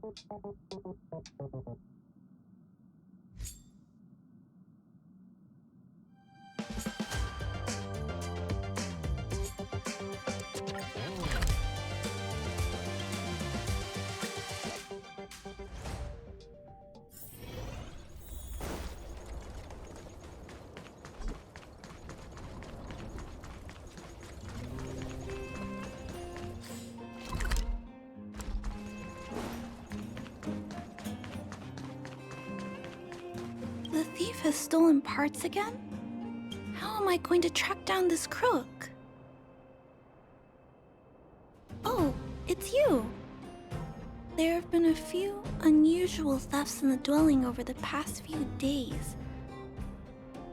The thief has stolen parts again? How am I going to track down this crook? Oh, it's you! There have been a few unusual thefts in the dwelling over the past few days.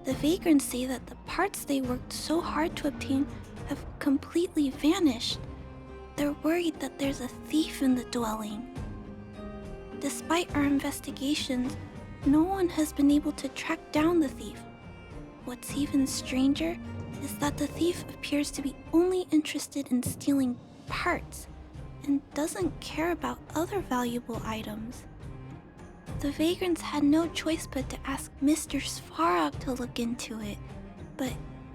The vagrants say that the parts they worked so hard to obtain have completely vanished. They're worried that there's a thief in the dwelling. Despite our investigations, no one has been able to track down the thief. What's even stranger is that the thief appears to be only interested in stealing parts and doesn't care about other valuable items. The vagrants had no choice but to ask Mr. Svarog to look into it, but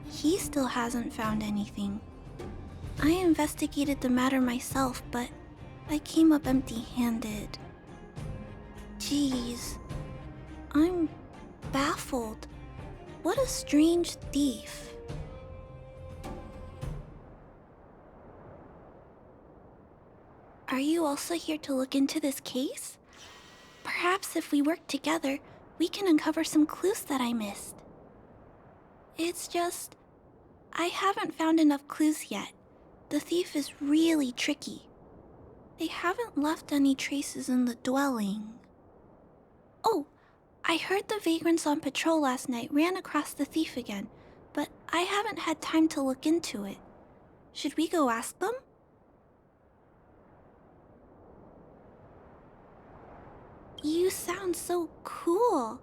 he still hasn't found anything. I investigated the matter myself, but I came up empty-handed. Jeez. I'm baffled. What a strange thief. Are you also here to look into this case? Perhaps if we work together, we can uncover some clues that I missed. It's just, I haven't found enough clues yet. The thief is really tricky. They haven't left any traces in the dwelling. Oh, I heard the vagrants on patrol last night ran across the thief again, but I haven't had time to look into it. Should we go ask them? You sound so cool.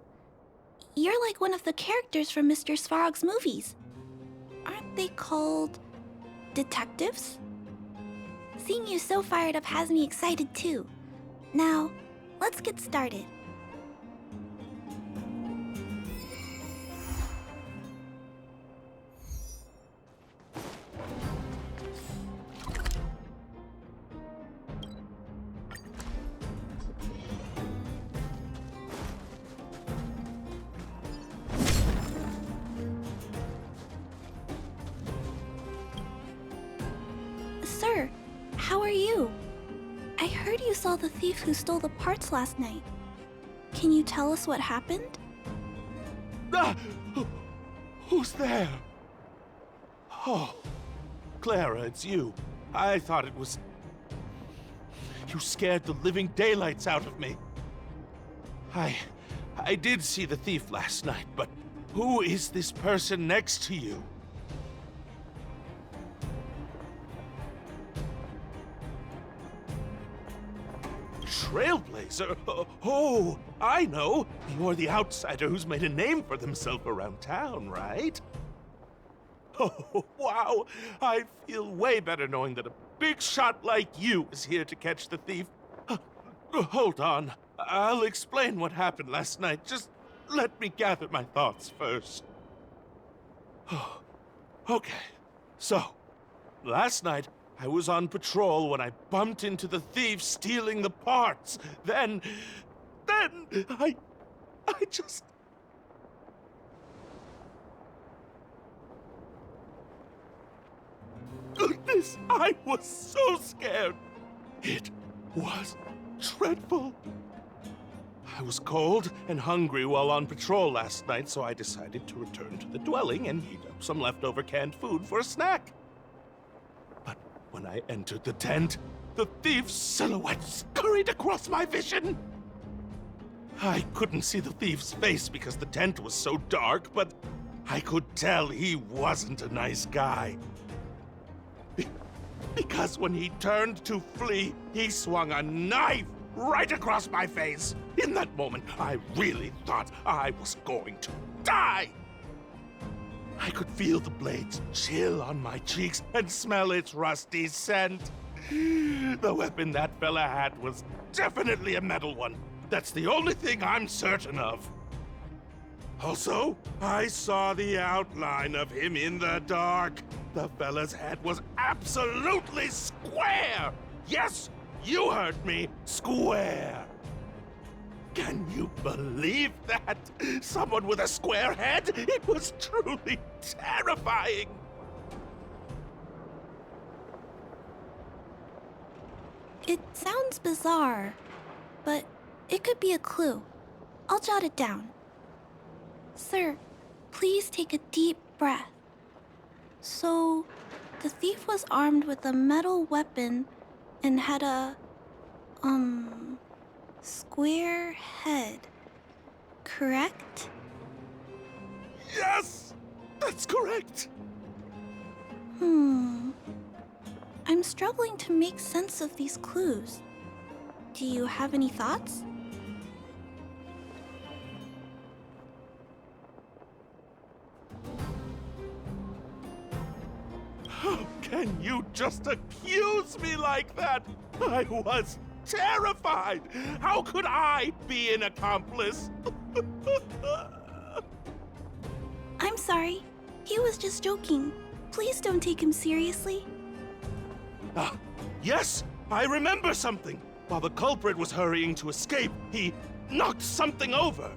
You're like one of the characters from Mr. Svarog's movies. Aren't they called detectives? Seeing you so fired up has me excited too. Now, let's get started. Sir, how are you? I heard you saw the thief who stole the parts last night. Can you tell us what happened? Ah! Who's there? Oh, Clara, it's you. I thought it was... You scared the living daylights out of me. I did see the thief last night, but who is this person next to you? Trailblazer? Oh, I know. You're the outsider who's made a name for themselves around town, right? Oh, wow. I feel way better knowing that a big shot like you is here to catch the thief. Hold on. I'll explain what happened last night. Just let me gather my thoughts first. Okay. So, last night, I was on patrol when I bumped into the thief stealing the parts. Then I just... Goodness, I was so scared. It was dreadful. I was cold and hungry while on patrol last night, so I decided to return to the dwelling and heat up some leftover canned food for a snack. But when I entered the tent, the thief's silhouette scurried across my vision. I couldn't see the thief's face because the tent was so dark, but I could tell he wasn't a nice guy. Because when he turned to flee, he swung a knife right across my face. In that moment, I really thought I was going to die. I could feel the blades chill on my cheeks and smell its rusty scent. The The weapon that fella had was definitely a metal one. That's the only thing I'm certain of. Also, I saw the outline of him in the dark. The fella's head was absolutely square! Yes, you heard me, square! Can you believe that? Someone with a square head? It was truly terrifying! It sounds bizarre, but it could be a clue. I'll jot it down. Sir, please take a deep breath. So, the thief was armed with a metal weapon and had a, square head, correct? Yes! That's correct! I'm struggling to make sense of these clues. Do you have any thoughts? How can you just accuse me like that? I was terrified! How could I be an accomplice? I'm sorry. He was just joking. Please don't take him seriously. Yes, I remember something. While the culprit was hurrying to escape, he knocked something over.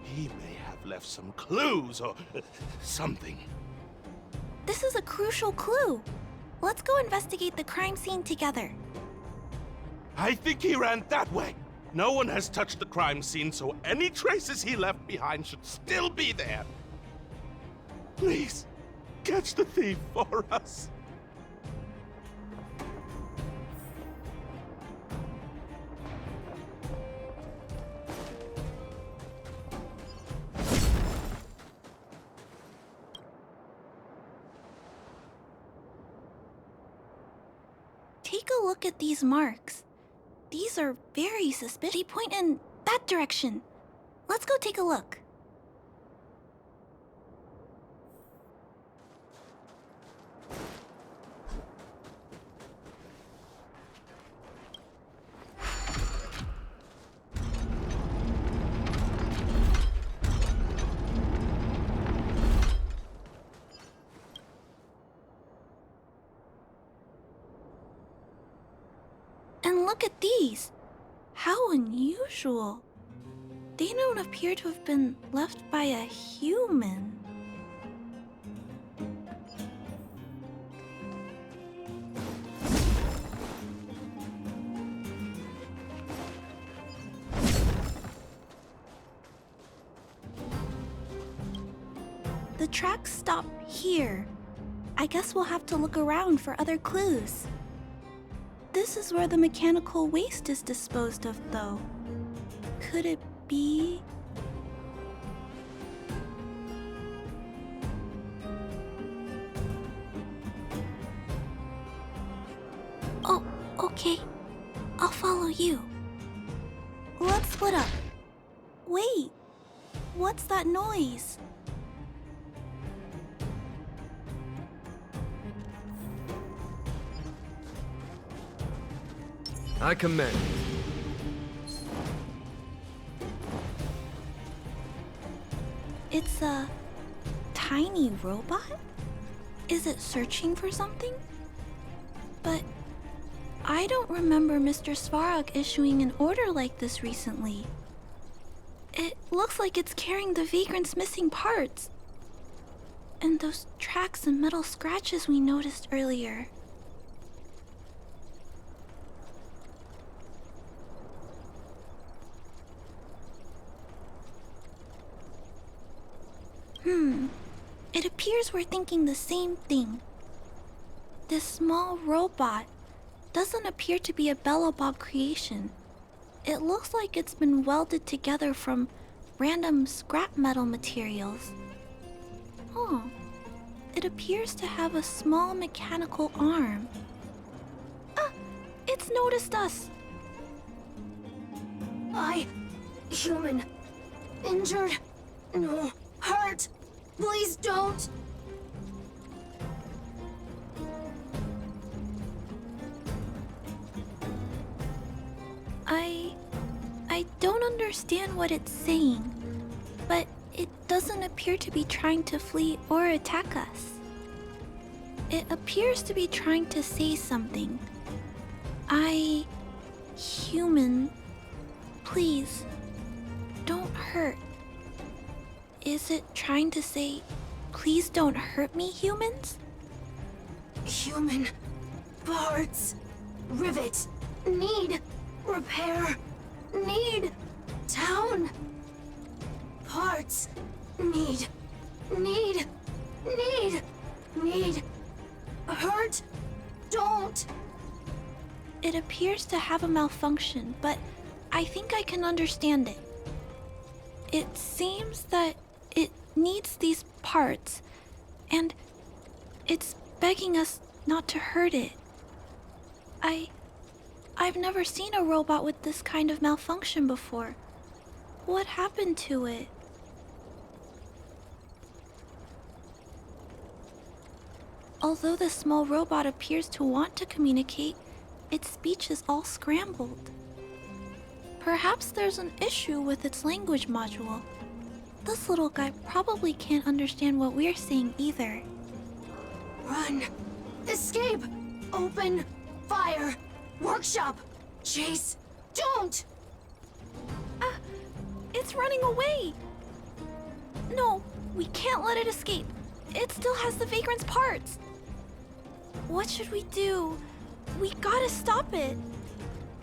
He may have left some clues or something. This is a crucial clue. Let's go investigate the crime scene together. I think he ran that way. No one has touched the crime scene, so any traces he left behind should still be there. Please, catch the thief for us. Take a look at these marks. These are very suspicious. They point in that direction. Let's go take a look. And look at these. How unusual. They don't appear to have been left by a human. The tracks stop here. I guess we'll have to look around for other clues. This is where the mechanical waste is disposed of, though. Could it be? Oh, okay. I'll follow you. Let's split up. Wait, what's that noise? I commend. It's a tiny robot? Is it searching for something? But I don't remember Mr. Svarog issuing an order like this recently. It looks like it's carrying the vagrant's missing parts. And those tracks and metal scratches we noticed earlier. It appears we're thinking the same thing. This small robot doesn't appear to be a Belobog creation. It looks like it's been welded together from random scrap metal materials. Oh, it appears to have a small mechanical arm. Ah, it's noticed us. Human. Injured. No. Hurt. Please don't. I don't understand what it's saying, but it doesn't appear to be trying to flee or attack us. It appears to be trying to say something. Human, please, don't hurt. Is it trying to say, please don't hurt me, humans? Human parts. Rivet. Need. Repair. Need. Town. Parts. Need. Hurt. Don't. It appears to have a malfunction, but I think I can understand it. It seems that it needs these parts, and it's begging us not to hurt it. I've never seen a robot with this kind of malfunction before. What happened to it? Although the small robot appears to want to communicate, its speech is all scrambled. Perhaps there's an issue with its language module. This little guy probably can't understand what we're saying either. Run. Escape. Open. Fire. Workshop. Chase. Don't. It's running away! No, we can't let it escape. It still has the Vagrant's parts. What should we do? We gotta stop it.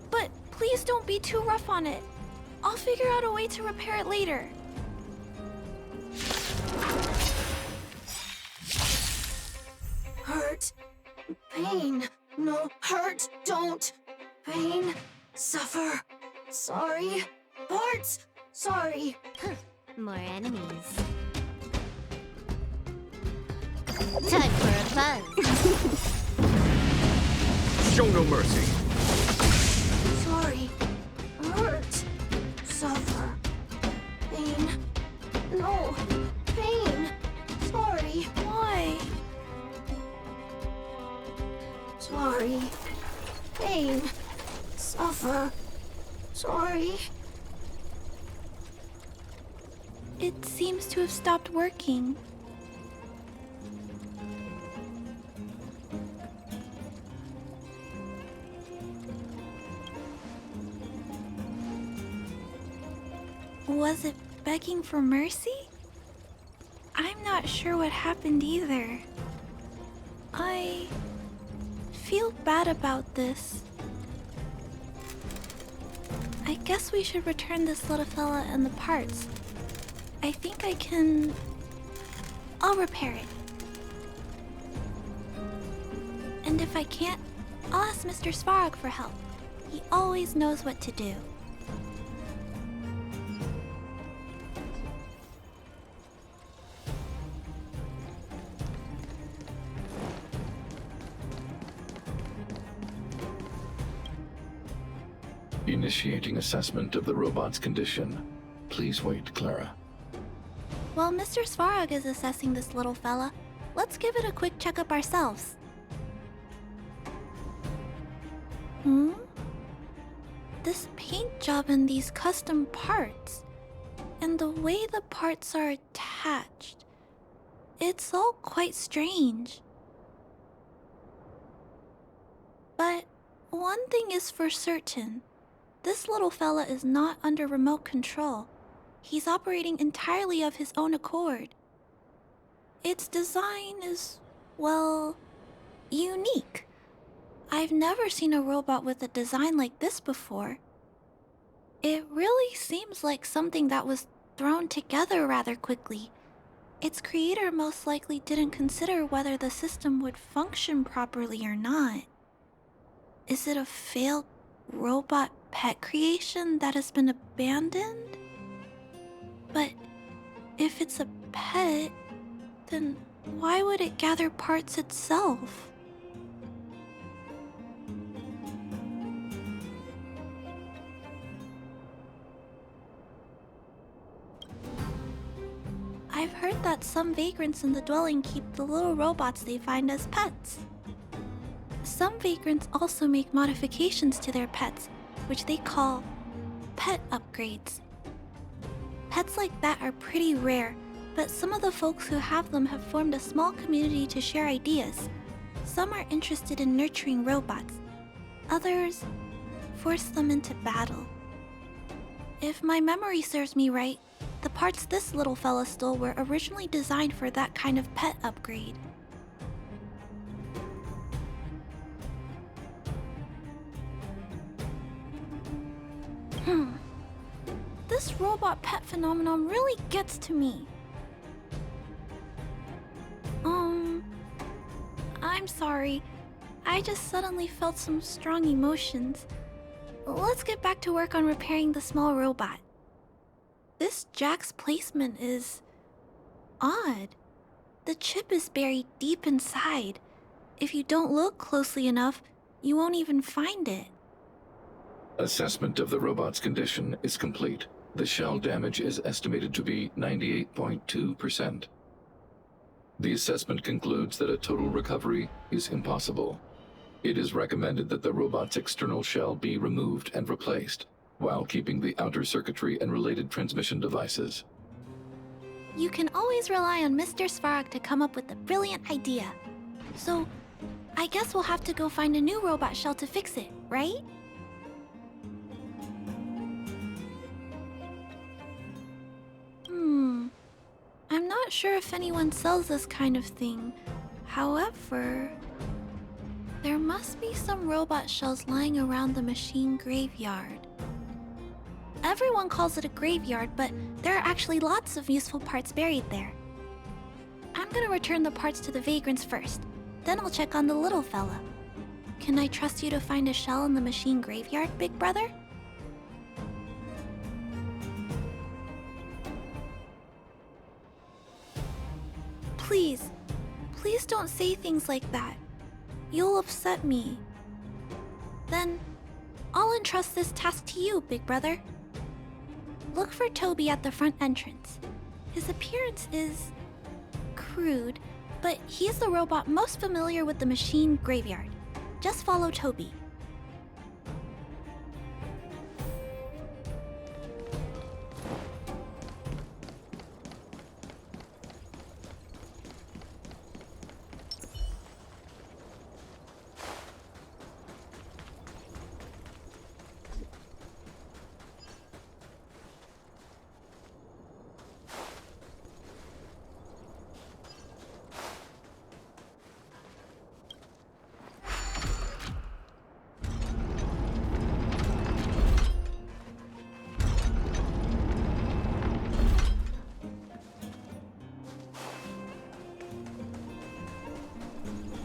But please don't be too rough on it. I'll figure out a way to repair it later. Hurt. Pain. No. Hurt. Don't. Pain. Suffer. Sorry. Parts. Sorry. More enemies. Time for a buzz. Show no mercy. Sorry. Hurt. Suffer. Pain. No. Pain. Sorry. Why? Sorry. Pain. Suffer. Sorry. It seems to have stopped working. Was it begging for mercy? I'm not sure what happened either. I feel bad about this. I guess we should return this little fella and the parts. I think I can... I'll repair it. And if I can't, I'll ask Mr. Svarog for help. He always knows what to do. Initiating assessment of the robot's condition. Please wait, Clara. While Mr. Svarog is assessing this little fella, let's give it a quick checkup ourselves. This paint job and these custom parts, and the way the parts are attached, it's all quite strange. But one thing is for certain. This little fella is not under remote control. He's operating entirely of his own accord. Its design is, well, unique. I've never seen a robot with a design like this before. It really seems like something that was thrown together rather quickly. Its creator most likely didn't consider whether the system would function properly or not. Is it a failed robot pet creation that has been abandoned? But if it's a pet, then why would it gather parts itself? I've heard that some vagrants in the dwelling keep the little robots they find as pets. Some vagrants also make modifications to their pets, which they call pet upgrades. Pets like that are pretty rare, but some of the folks who have them have formed a small community to share ideas. Some are interested in nurturing robots. Others force them into battle. If my memory serves me right, the parts this little fella stole were originally designed for that kind of pet upgrade. This robot pet phenomenon really gets to me. I'm sorry. I just suddenly felt some strong emotions. Let's get back to work on repairing the small robot. This jack's placement is odd. The chip is buried deep inside. If you don't look closely enough, you won't even find it. Assessment of the robot's condition is complete. The shell damage is estimated to be 98.2%. The assessment concludes that a total recovery is impossible. It is recommended that the robot's external shell be removed and replaced, while keeping the outer circuitry and related transmission devices. You can always rely on Mr. Svarog to come up with a brilliant idea. So, I guess we'll have to go find a new robot shell to fix it, right? I'm not sure if anyone sells this kind of thing. However, there must be some robot shells lying around the machine graveyard. Everyone calls it a graveyard, but there are actually lots of useful parts buried there. I'm gonna return the parts to the vagrants first, then I'll check on the little fella. Can I trust you to find a shell in the machine graveyard, big brother? Please don't say things like that. You'll upset me. Then, I'll entrust this task to you, big brother. Look for Toby at the front entrance. His appearance is crude, but he's the robot most familiar with the machine graveyard. Just follow Toby.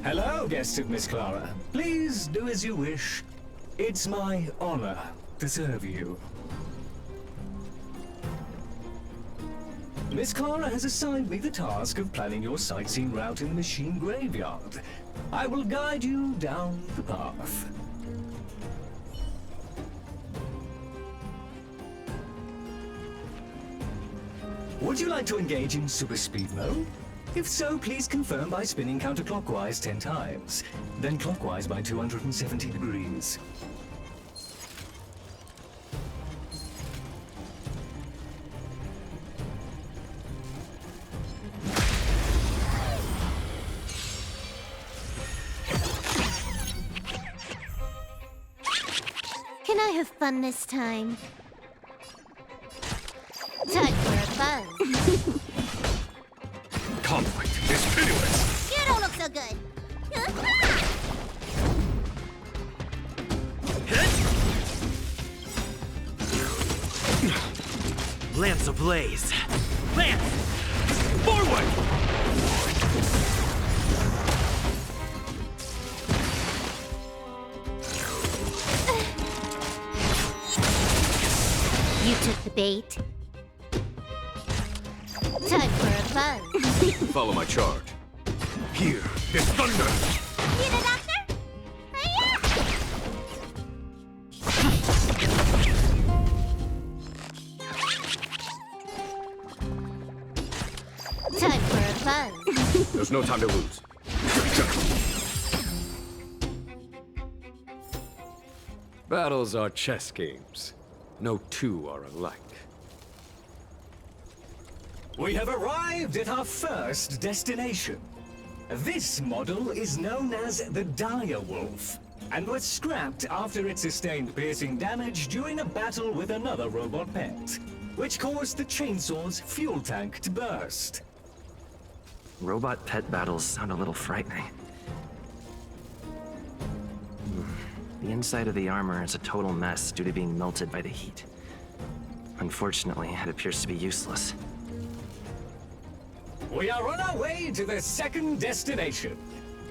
Hello, guests of Miss Clara. Please do as you wish. It's my honor to serve you. Miss Clara has assigned me the task of planning your sightseeing route in the machine graveyard. I will guide you down the path. Would you like to engage in super speed mode? If so, please confirm by spinning counterclockwise 10 times, then clockwise by 270 degrees. Can I have fun this time? Time for a buzz. Conflict is pitiless! You don't look so good. Lance ablaze! Lance! Forward! You took the bait. Time for a buzz. Follow my charge. Here is thunder! Need a doctor? Time for a buzz. There's no time to lose. Battles are chess games. No two are alike. We have arrived at our first destination. This model is known as the Dire Wolf, and was scrapped after it sustained piercing damage during a battle with another robot pet, which caused the chainsaw's fuel tank to burst. Robot pet battles sound a little frightening. The inside of the armor is a total mess due to being melted by the heat. Unfortunately, it appears to be useless. We are on our way to the second destination.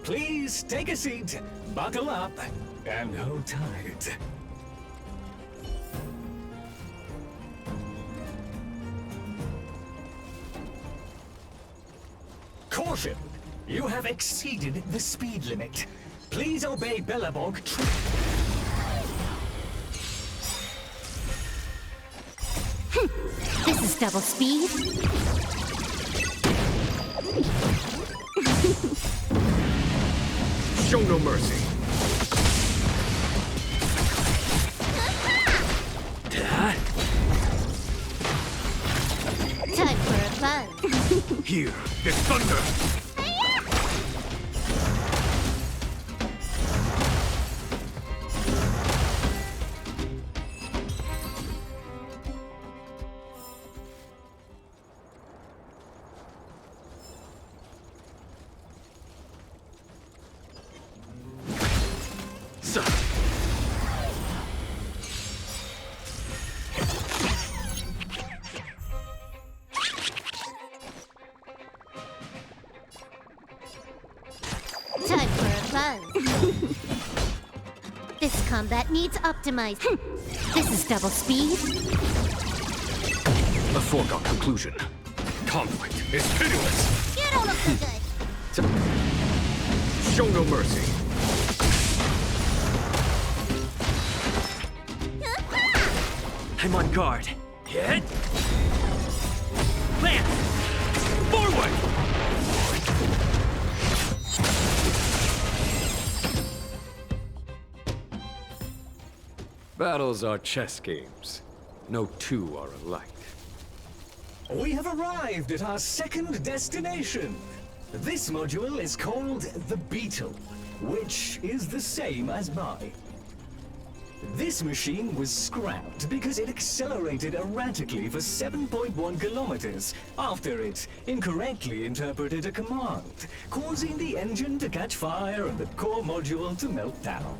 Please take a seat, buckle up, and hold tight. Caution! You have exceeded the speed limit. Please obey Bellabog. This is double speed. Show no mercy. Time for a buzz. Here, there's thunder. Time for a buzz. This combat needs optimized. This is double speed. A foregone conclusion. Conflict is pitiless. You don't look so good. Show no mercy. I'm on guard. Hit! Lance! Forward! Battles are chess games. No two are alike. We have arrived at our second destination. This module is called the Beetle, which is the same as mine. This machine was scrapped because it accelerated erratically for 7.1 kilometers after it incorrectly interpreted a command, causing the engine to catch fire and the core module to melt down.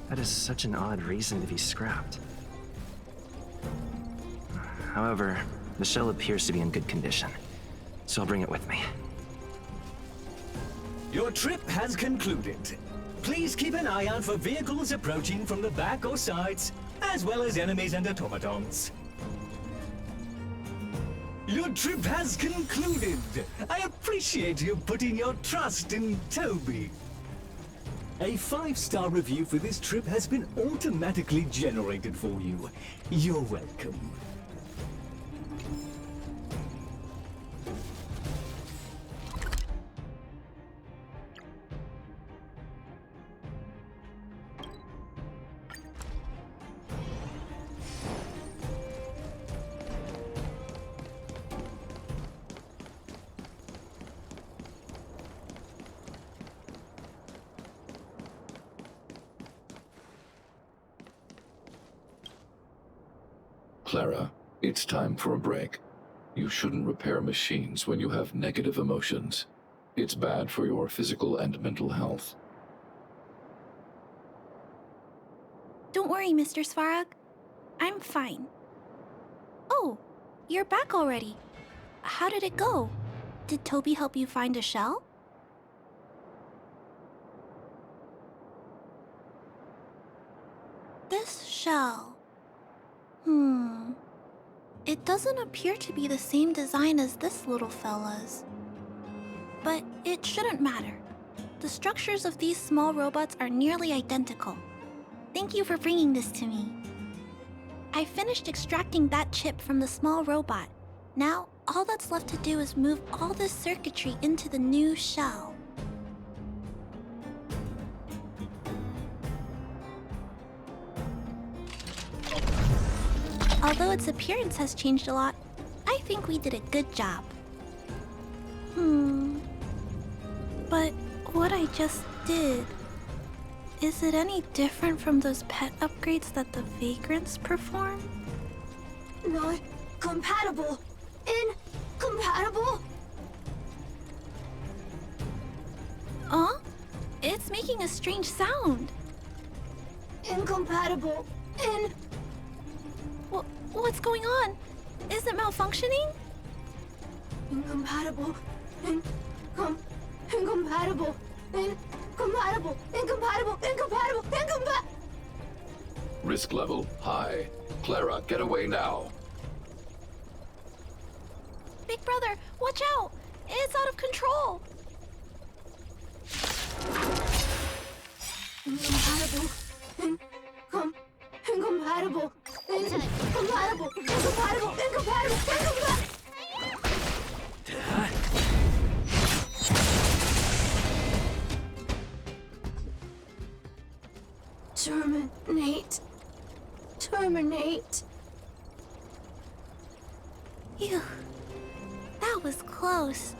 That is such an odd reason to be scrapped. However, the shell appears to be in good condition, so I'll bring it with me. Your trip has concluded. Please keep an eye out for vehicles approaching from the back or sides, as well as enemies and automatons. Your trip has concluded. I appreciate you putting your trust in Toby. A 5-star review for this trip has been automatically generated for you. You're welcome. Clara, it's time for a break. You shouldn't repair machines when you have negative emotions. It's bad for your physical and mental health. Don't worry, Mr. Svarog. I'm fine. Oh, you're back already. How did it go? Did Toby help you find a shell? This shell... It doesn't appear to be the same design as this little fella's. But it shouldn't matter. The structures of these small robots are nearly identical. Thank you for bringing this to me. I finished extracting that chip from the small robot. Now, all that's left to do is move all this circuitry into the new shell. Although its appearance has changed a lot, I think we did a good job. But what I just did, is it any different from those pet upgrades that the vagrants perform? Not compatible. Incompatible? Huh? It's making a strange sound. Incompatible. What's going on? Is it malfunctioning? Incompatible. Incompatible. Incompatible. Risk level high. Clara, get away now. Big brother, watch out! It's out of control! Incompatible. Incompatible. Terminate. Phew. That was close.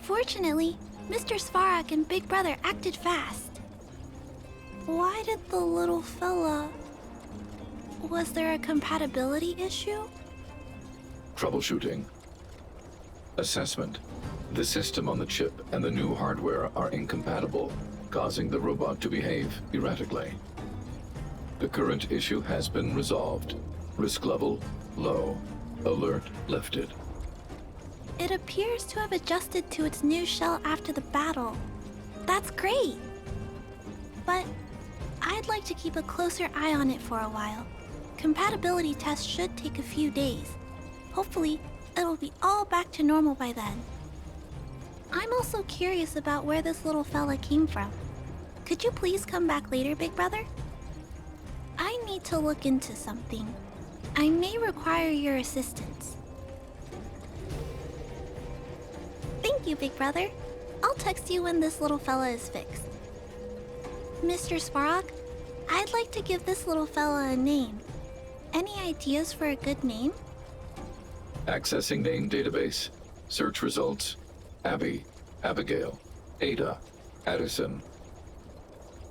Fortunately, Mr. Svarak and Big Brother acted fast. Why did the little fella... Was there a compatibility issue? Troubleshooting. Assessment. The system on the chip and the new hardware are incompatible, causing the robot to behave erratically. The current issue has been resolved. Risk level low. Alert lifted. It appears to have adjusted to its new shell after the battle. That's great! But I'd like to keep a closer eye on it for a while. Compatibility tests should take a few days. Hopefully, it'll be all back to normal by then. I'm also curious about where this little fella came from. Could you please come back later, Big Brother? I need to look into something. I may require your assistance. Thank you, Big Brother. I'll text you when this little fella is fixed. Mr. Svarak, I'd like to give this little fella a name. Any ideas for a good name? Accessing name database. Search results. Abby, Abigail, Ada, Addison.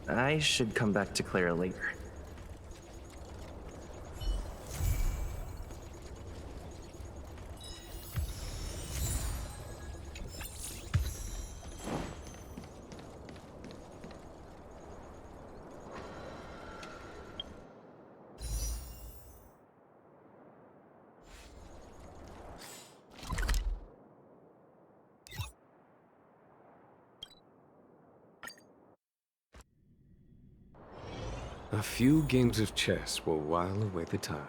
I should come back to Clara later. A few games of chess will while away the time.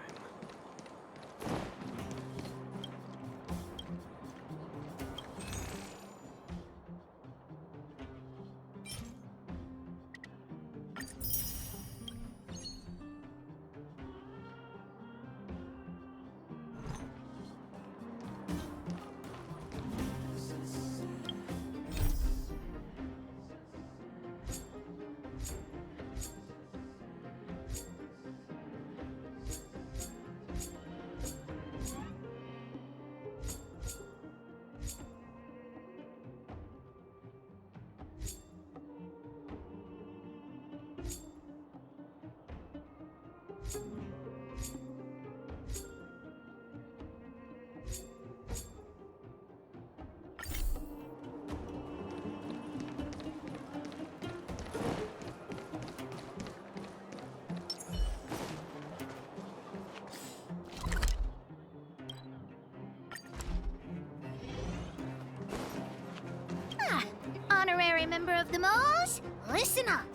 Honorary member of the Moles, listen up.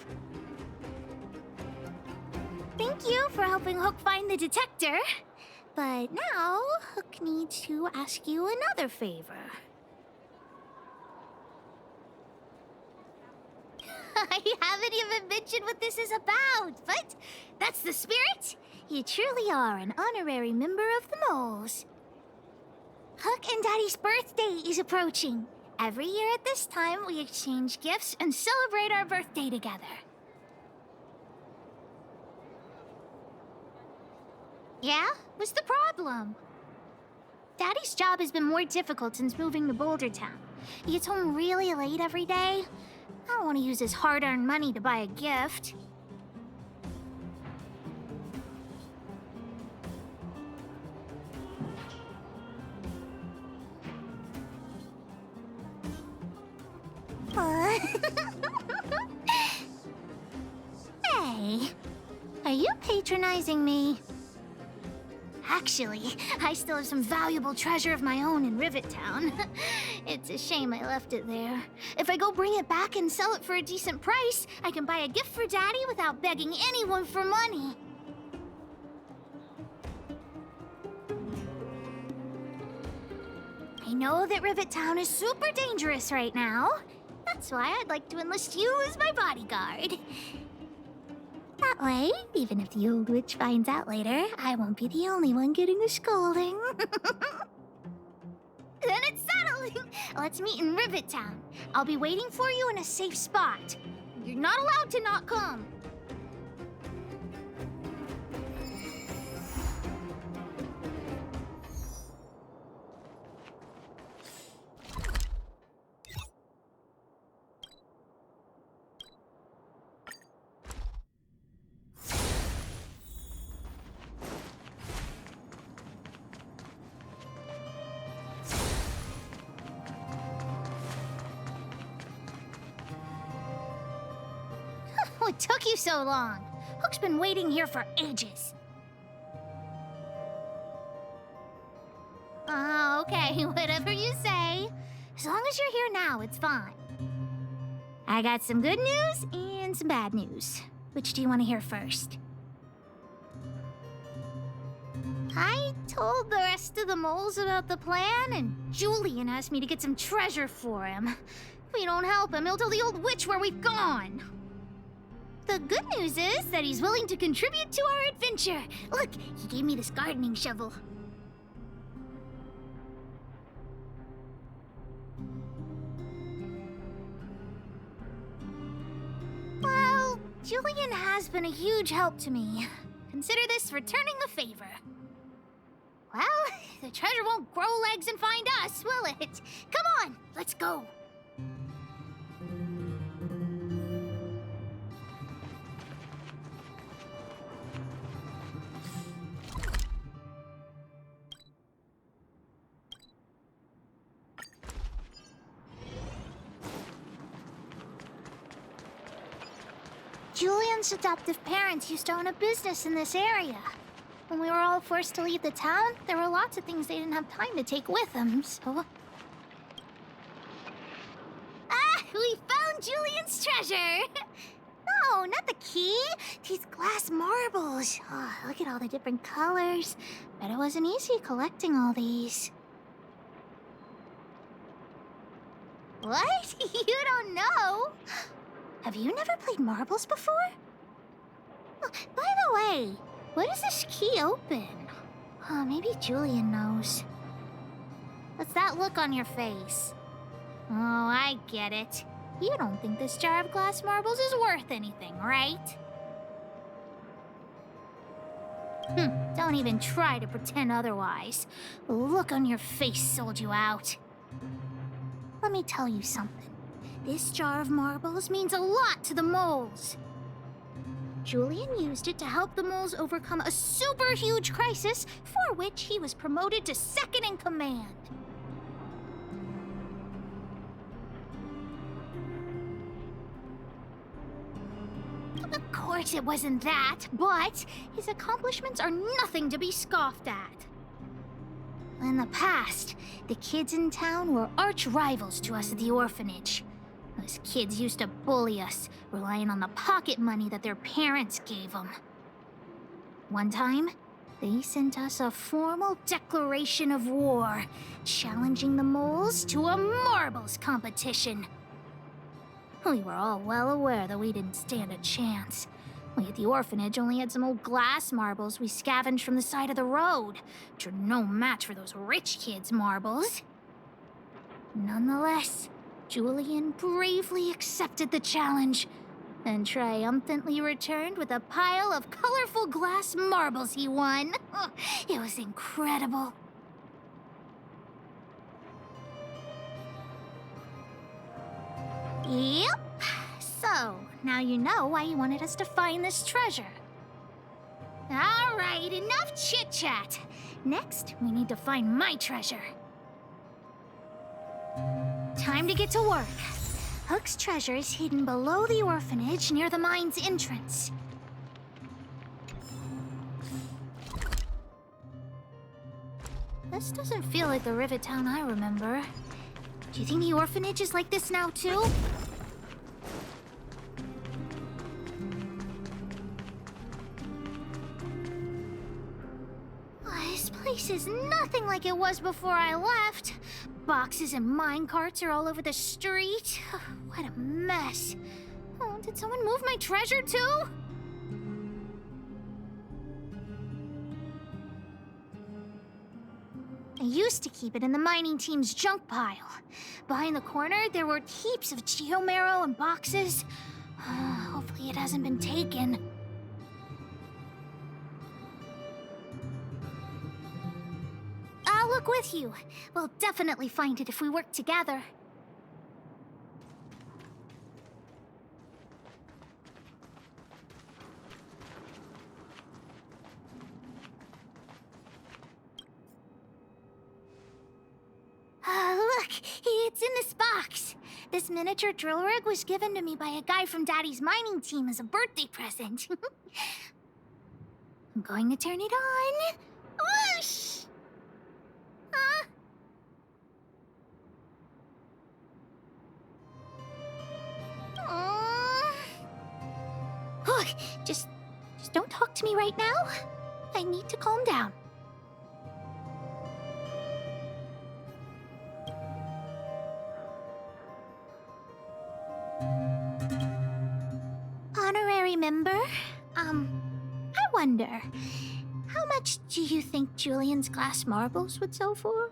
Thank you for helping Hook find the detector. But now, Hook needs to ask you another favor. I haven't even mentioned what this is about, but that's the spirit. You truly are an honorary member of the Moles. Hook and Daddy's birthday is approaching. Every year at this time, we exchange gifts and celebrate our birthday together. Yeah? What's the problem? Daddy's job has been more difficult since moving to Boulder Town. He gets home really late every day. I don't want to use his hard-earned money to buy a gift. Hey, are you patronizing me? Actually, I still have some valuable treasure of my own in Rivet Town. It's a shame I left it there. If I go bring it back and sell it for a decent price, I can buy a gift for Daddy without begging anyone for money. I know that Rivet Town is super dangerous right now. That's why I'd like to enlist you as my bodyguard. That way, even if the old witch finds out later, I won't be the only one getting a scolding. Then it's settled! Let's meet in Rivet Town. I'll be waiting for you in a safe spot. You're not allowed to not come. What took you so long? Hook's been waiting here for ages. Oh, okay, whatever you say. As long as you're here now, it's fine. I got some good news and some bad news. Which do you want to hear first? I told the rest of the moles about the plan, and Julian asked me to get some treasure for him. If we don't help him, he'll tell the old witch where we've gone. The good news is that he's willing to contribute to our adventure. Look, he gave me this gardening shovel. Well, Julian has been a huge help to me. Consider this returning a favor. Well, the treasure won't grow legs and find us, will it? Come on, let's go. Julian's adoptive parents used to own a business in this area. When we were all forced to leave the town, there were lots of things they didn't have time to take with them, so... Ah! We found Julian's treasure! No, not the key! These glass marbles. Oh, look at all the different colors. Bet it wasn't easy collecting all these. What? You don't know? Have you never played marbles before? Oh, by the way, what does this key open? Oh, maybe Julian knows. What's that look on your face? Oh, I get it. You don't think this jar of glass marbles is worth anything, right? Don't even try to pretend otherwise. The look on your face sold you out. Let me tell you something. This jar of marbles means a lot to the moles. Julian used it to help the moles overcome a super huge crisis for which he was promoted to second in command. Of course it wasn't that, but his accomplishments are nothing to be scoffed at. In the past, the kids in town were arch rivals to us at the orphanage. Those kids used to bully us, relying on the pocket money that their parents gave them. One time, they sent us a formal declaration of war, challenging the moles to a marbles competition. We were all well aware that we didn't stand a chance. We at the orphanage only had some old glass marbles we scavenged from the side of the road, which are no match for those rich kids' marbles. Nonetheless, Julian bravely accepted the challenge, and triumphantly returned with a pile of colorful glass marbles he won. It was incredible. Yep. So, now you know why he wanted us to find this treasure. All right, enough chit-chat. Next, we need to find my treasure. Time to get to work. Hook's treasure is hidden below the orphanage near the mine's entrance. This doesn't feel like the Rivet Town I remember. Do you think the orphanage is like this now, too? This place is nothing like it was before I left. Boxes and minecarts are all over the street. What a mess. Oh, did someone move my treasure, too? I used to keep it in the mining team's junk pile. Behind the corner, there were heaps of geomarrow and boxes. Hopefully it hasn't been taken. I'll look with you. We'll definitely find it if we work together. Look, it's in this box. This miniature drill rig was given to me by a guy from Daddy's mining team as a birthday present. I'm going to turn it on. Whoosh! Huh? Look, just don't talk to me right now. I need to calm down. Honorary member, I wonder, how much do you think Julian's glass marbles would sell for?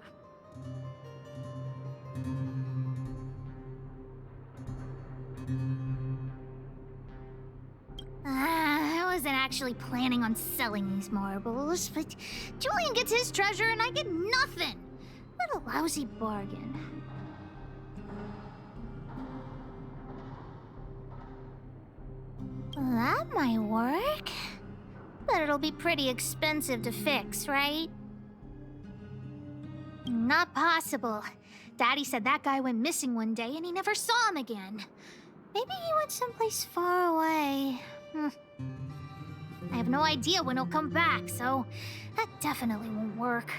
I wasn't actually planning on selling these marbles, but Julian gets his treasure and I get nothing. What a lousy bargain. That might work. But it'll be pretty expensive to fix, right? Not possible. Daddy said that guy went missing one day and he never saw him again. Maybe he went someplace far away. I have no idea when he'll come back, so that definitely won't work.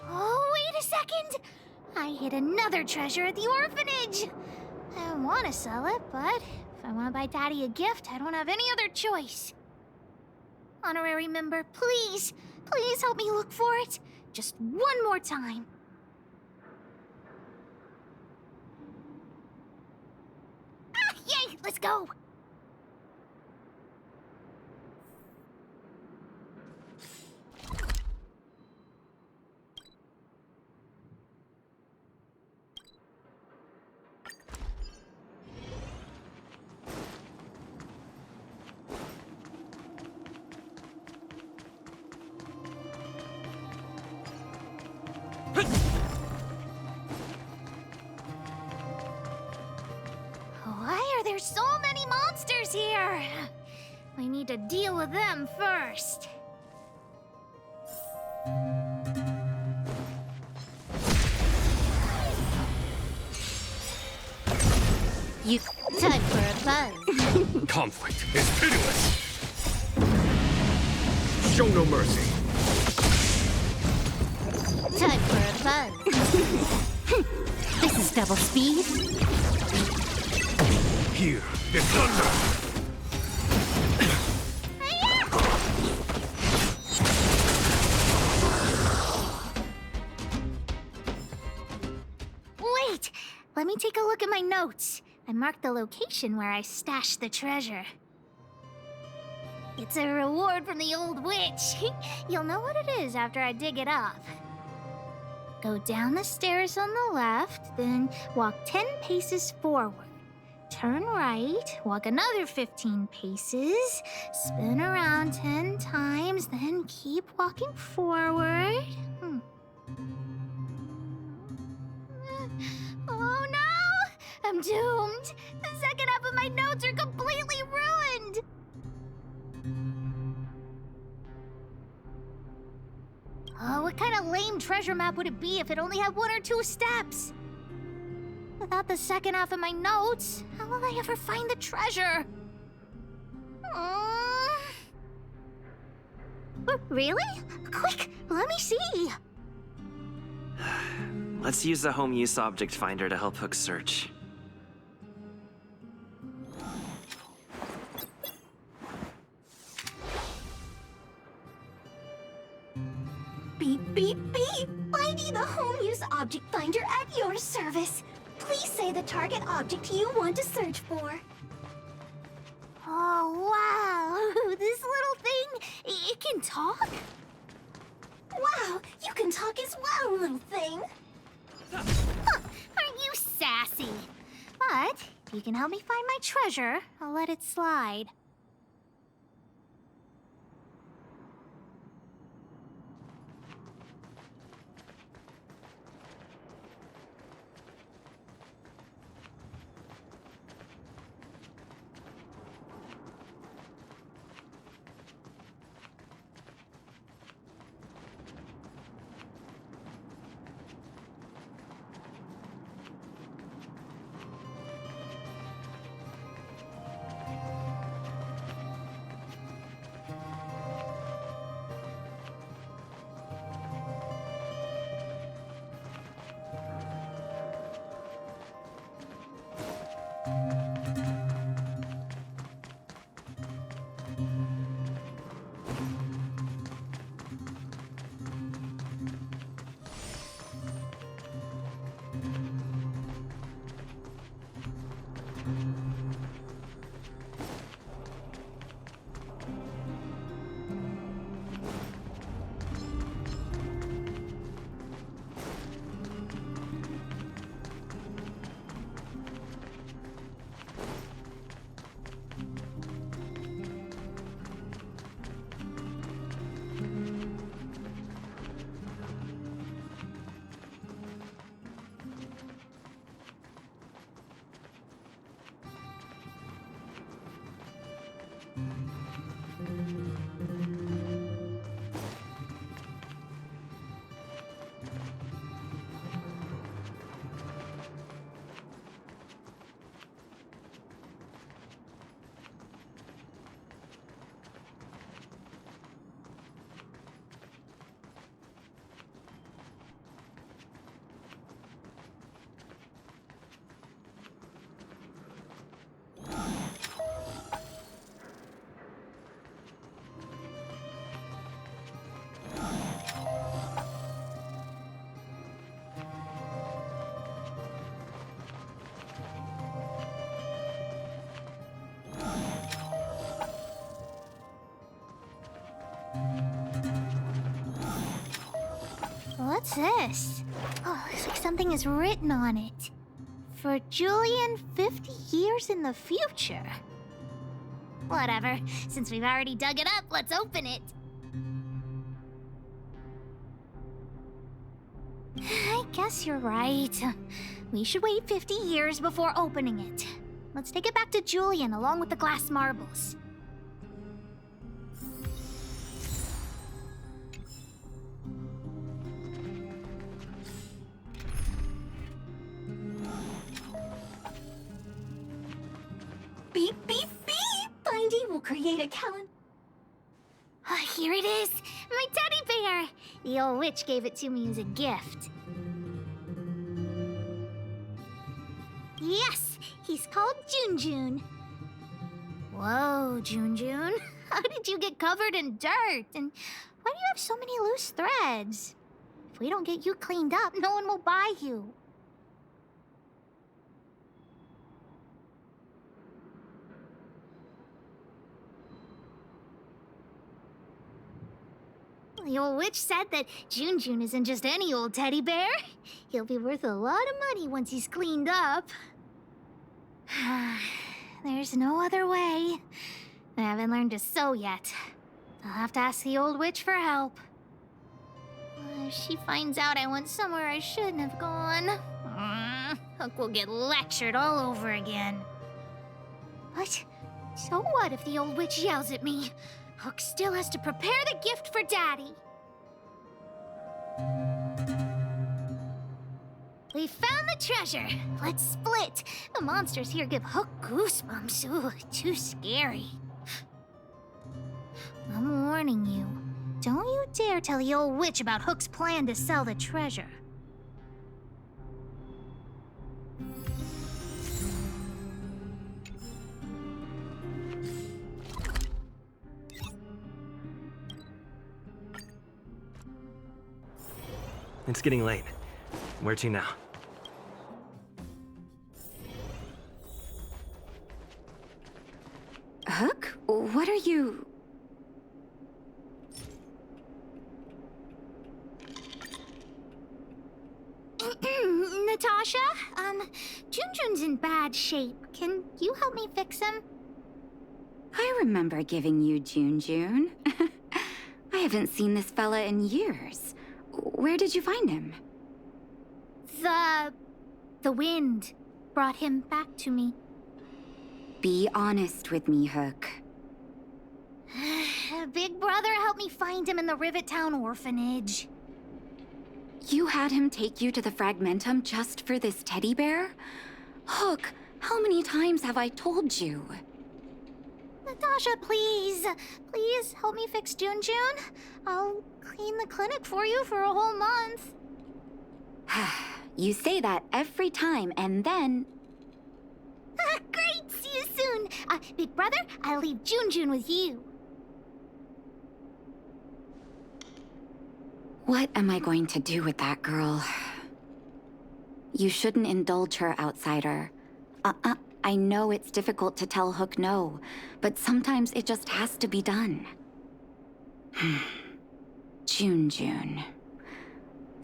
Oh, wait a second! I hid another treasure at the orphanage! I want to sell it, but if I want to buy Daddy a gift, I don't have any other choice. Honorary member, please help me look for it. Just one more time. Ah, yay, let's go. Why are there so many monsters here? We need to deal with them first. Time for a buzz. Conflict is pitiless. Show no mercy. Time for a buzz. This is double speed. Here is thunder. Wait! Let me take a look at my notes. I marked the location where I stashed the treasure. It's a reward from the old witch. You'll know what it is after I dig it up. Go down the stairs on the left, then walk 10 paces forward. Turn right, walk another 15 paces, spin around 10 times, then keep walking forward. Oh no! I'm doomed! The second half of my notes are completely ruined! Oh, what kind of lame treasure map would it be if it only had 1 or 2 steps? Without the second half of my notes, how will I ever find the treasure? Really? Quick, let me see! Let's use the home use object finder to help Hook search. Beep, beep, beep! Finding the home use object finder at your service. Please say the target object you want to search for. Oh, wow! This little thing, it can talk? Wow, you can talk as well, little thing. Huh, aren't you sassy? But if you can help me find my treasure, I'll let it slide. What's this? Oh, looks like something is written on it. For Julian 50 years in the future. Whatever. Since we've already dug it up, let's open it. I guess you're right. We should wait 50 years before opening it. Let's take it back to Julian along with the glass marbles. Beep, beep, beep! Finding will create a calendar. Here it is! My teddy bear! The old witch gave it to me as a gift. Yes! He's called Junjun. Whoa, Junjun. How did you get covered in dirt? And why do you have so many loose threads? If we don't get you cleaned up, no one will buy you. The old witch said that Jun isn't just any old teddy bear. He'll be worth a lot of money once he's cleaned up. There's no other way. I haven't learned to sew yet. I'll have to ask the old witch for help. If she finds out I went somewhere I shouldn't have gone, Hook will get lectured all over again. But so what if the old witch yells at me? Hook still has to prepare the gift for Daddy. We found the treasure. Let's split. The monsters here give Hook goosebumps. Ooh, too scary. I'm warning you. Don't you dare tell the old witch about Hook's plan to sell the treasure. It's getting late. Where to now? Hook? What are you... Natasha? Jun's in bad shape. Can you help me fix him? I remember giving you Jun. I haven't seen this fella in years. Where did you find him? The wind brought him back to me. Be honest with me, Hook. Big Brother helped me find him in the Rivet Town orphanage. You had him take you to the Fragmentum just for this teddy bear? Hook, how many times have I told you? Natasha, please. Please help me fix Jun. I'll clean the clinic for you for a whole month. You say that every time, and then... Great! See you soon! Big Brother, I'll leave Jun with you. What am I going to do with that girl? You shouldn't indulge her, outsider. I know it's difficult to tell Hook no, but sometimes it just has to be done. Jun.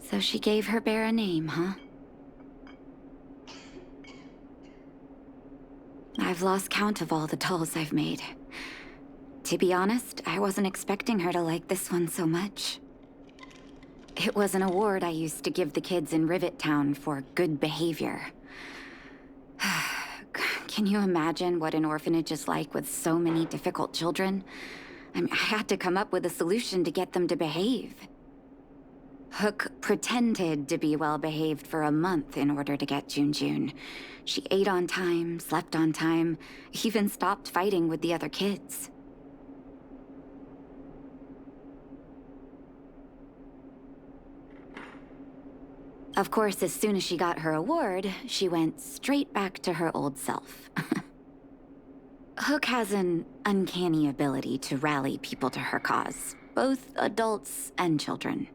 So she gave her bear a name, huh? I've lost count of all the dolls I've made. To be honest, I wasn't expecting her to like this one so much. It was an award I used to give the kids in Rivet Town for good behavior. Can you imagine what an orphanage is like with so many difficult children? I mean, I had to come up with a solution to get them to behave. Hook pretended to be well-behaved for a month in order to get Jun. She ate on time, slept on time, even stopped fighting with the other kids. Of course, as soon as she got her award, she went straight back to her old self. Hook has an uncanny ability to rally people to her cause, both adults and children.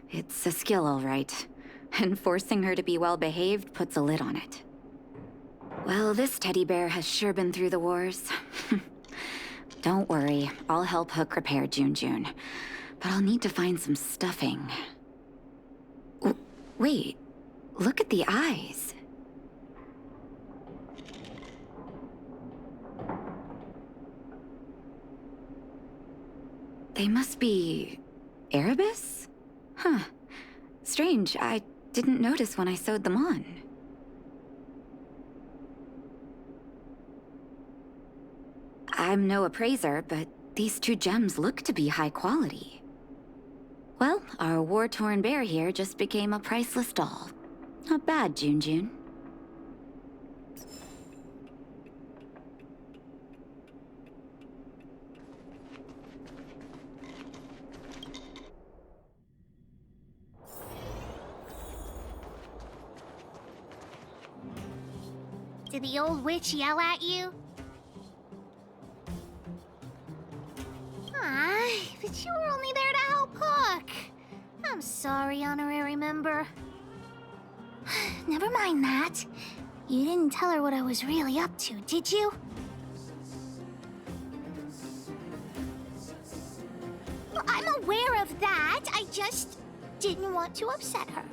It's a skill, all right, and forcing her to be well-behaved puts a lid on it. Well, this teddy bear has sure been through the wars. Don't worry, I'll help Hook repair Jun, but I'll need to find some stuffing. Wait, look at the eyes. They must be... Erebus? Huh. Strange, I didn't notice when I sewed them on. I'm no appraiser, but these two gems look to be high quality. Well, our war-torn bear here just became a priceless doll. Not bad, Jun. Did the old witch yell at you? But you were only there to help Hook. I'm sorry, honorary member. Never mind that. You didn't tell her what I was really up to, did you? Well, I'm aware of that. I just didn't want to upset her.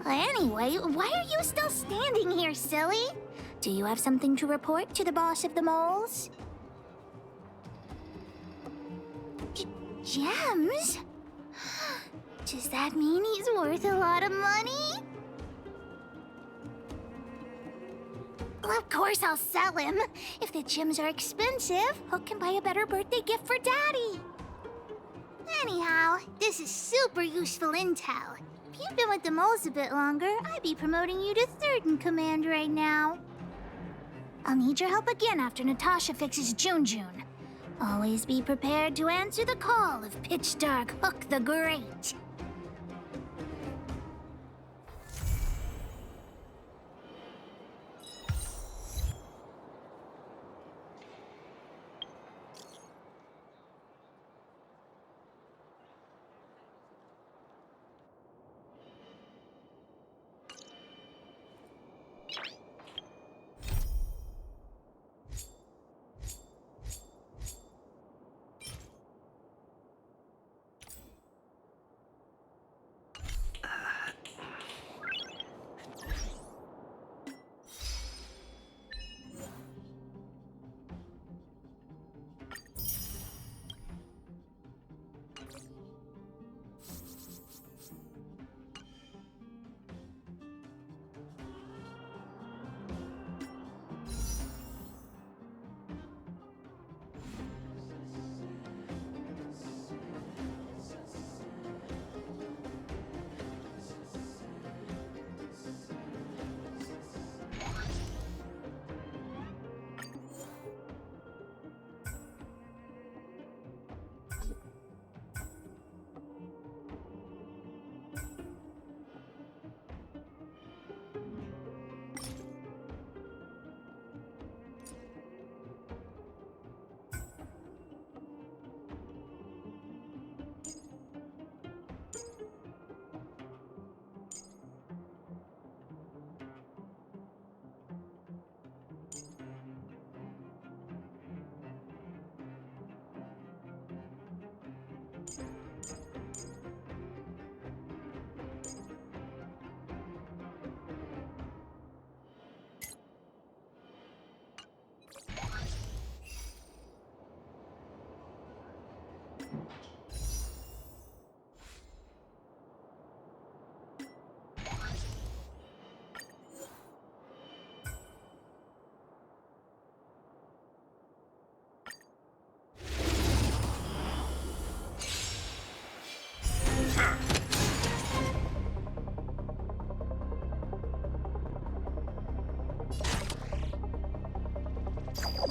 Anyway, why are you still standing here, silly? Do you have something to report to the boss of the moles? Gems? Does that mean he's worth a lot of money? Well, of course I'll sell him. If the gems are expensive, Hook can buy a better birthday gift for Daddy. Anyhow, this is super useful intel. If you'd been with the moles a bit longer, I'd be promoting you to third in command right now. I'll need your help again after Natasha fixes June. Always be prepared to answer the call of Pitch Dark Hook the Great.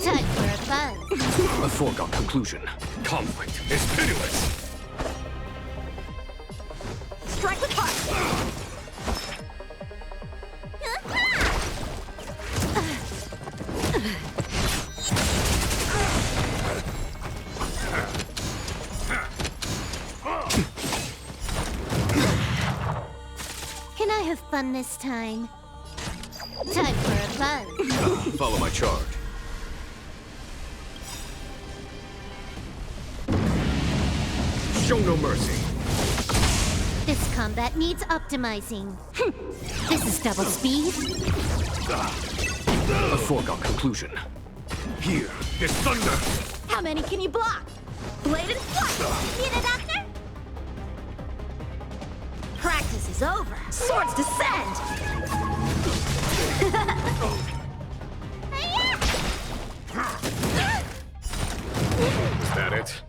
Time for a buzz. A foregone conclusion. Conflict is pitiless. Strike with heart. Can I have fun this time? Time for a buzz. Follow my charge. Show no mercy. This combat needs optimizing. This is double speed. A foregone conclusion. Here is thunder. How many can you block? Blade and flight. Need a doctor? Practice is over. Swords descend. Is that it?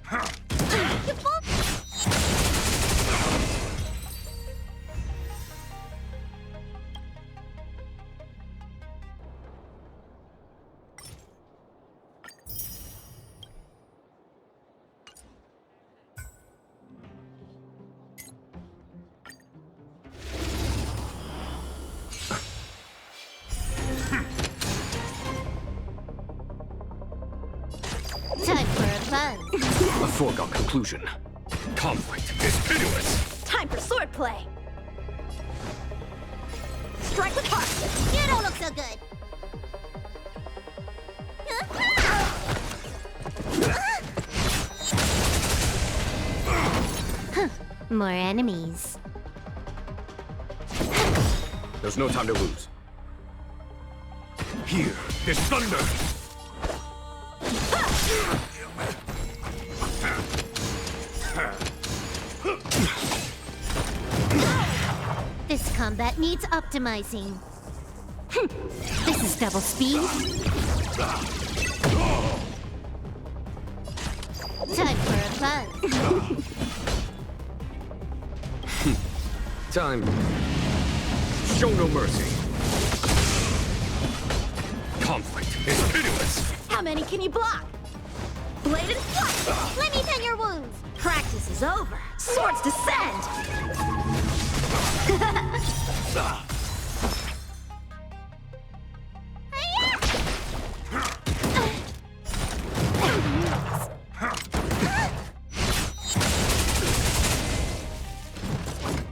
Time for a buzz. A foregone conclusion. Conflict is pitiless. Time for swordplay. Strike with heart. You don't look so good. More enemies. There's no time to lose. Here is thunder! This combat needs optimizing. This is double speed. Time for a buzz. Time. Show no mercy. Conflict is pitiless. How many can you block? Blade and flight! Let me tend your wounds. Practice is over. Swords descend!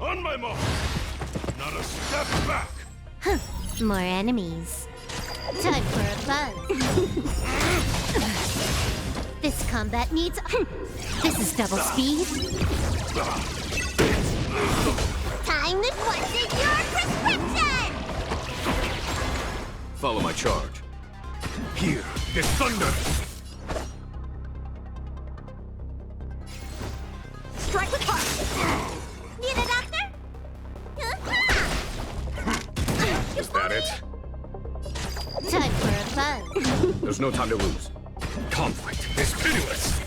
On my mark! Not a step back! More enemies. Time for a buzz. This combat needs. This is double speed. Time to question your prescription! Follow my charge. Here is thunder! Strike with heart! Need a doctor? Is that it? Time for a buzz. There's no time to lose. Conflict is pitiless.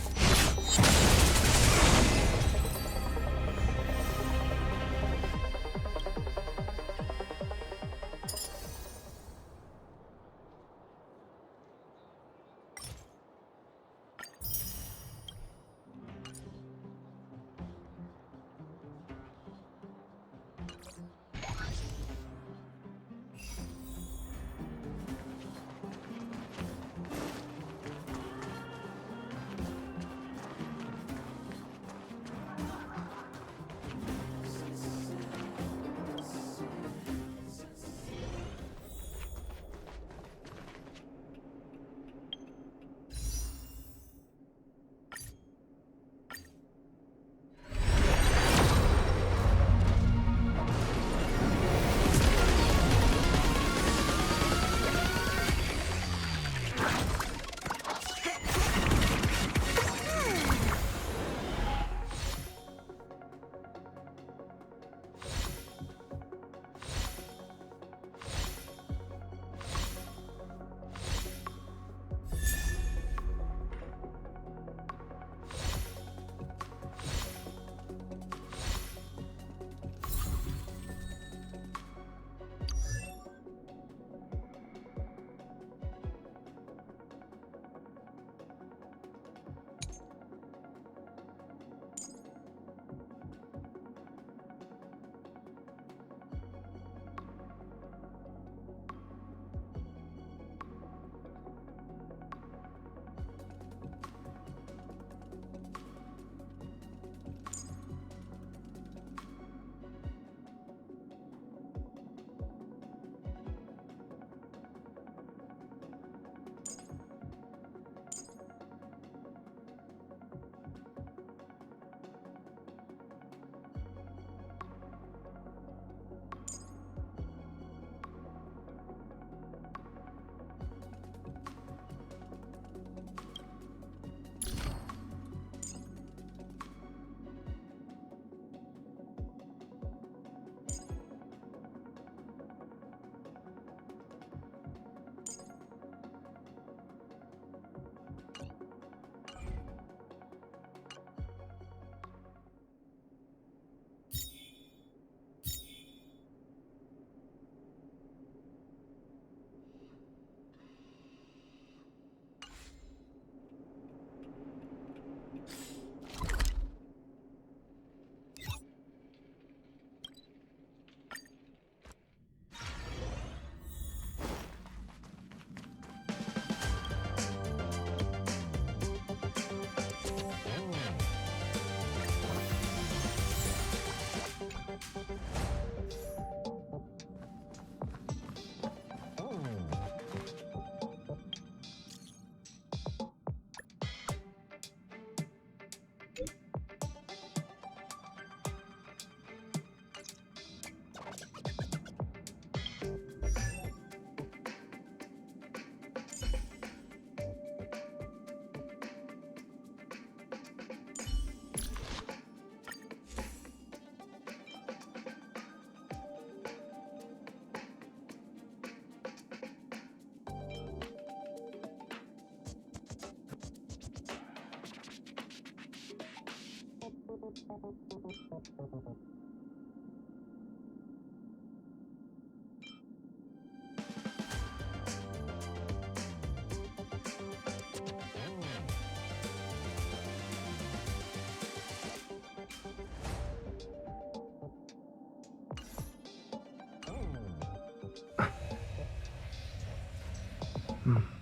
Hmm.